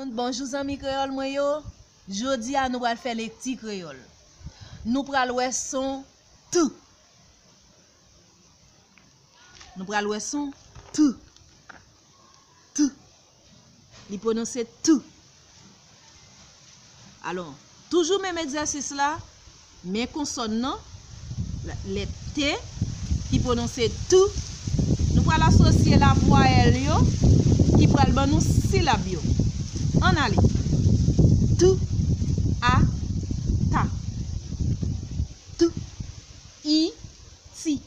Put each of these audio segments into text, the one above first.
Bonjour amis créole moi yo. Jodi a nous pral faire les petits créole. Nous pral wè son tout. Nous pral wè son tout. Tout. Il prononce tout. Alors, toujours même exercice là, mais consonne non, les T qui prononce tout. Nous pral associer la voyelle yo qui pral ban nous syllabe yo. On allez. Tout a ta. Tout i ti.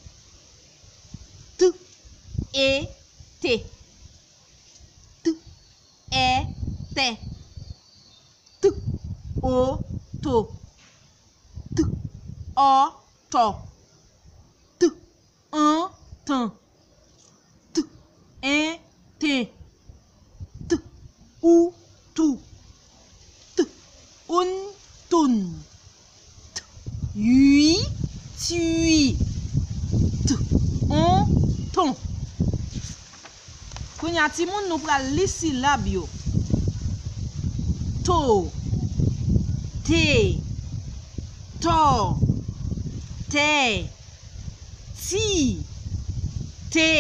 Tout et te. Tout est te. Tout o to. Tout o to. Tout en temps. Tout un te. Tout ou tout. Tout un tun. Oui, tui. Tout on ton. Kounya ti moun nou pral li syllab yo. To, te, to, te, ti, te,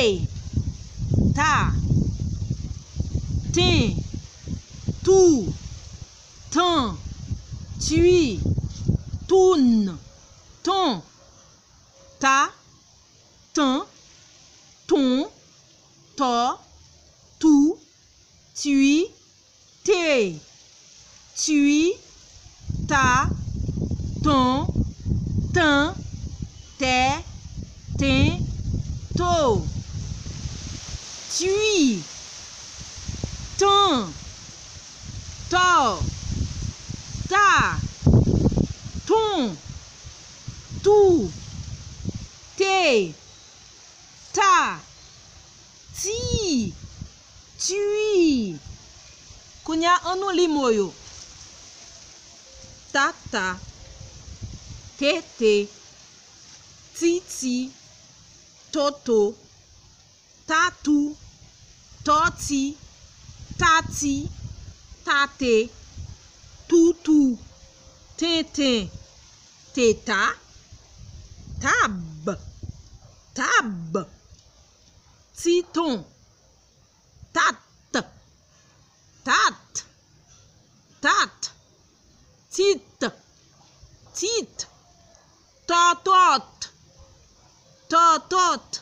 ta, tin, tout, tan, tui, toun, ton, ta, tan, ton, to, tout, tui, te, tui, ta, ton, tan, te, tin, to, tui, tan, to, ta, ton, tout, te, ta, ti, tui. Kounya an nou li mo yo. Tata, tete, titi, toto, tatu, toti, tati, tate, tutu, tintin, teta, tab, tab, titon, tat, tat, tat, tit, tit, totot, totot,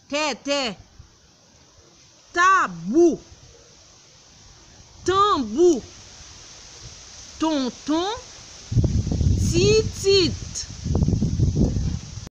tete, tabou, tambou, tonton, titit.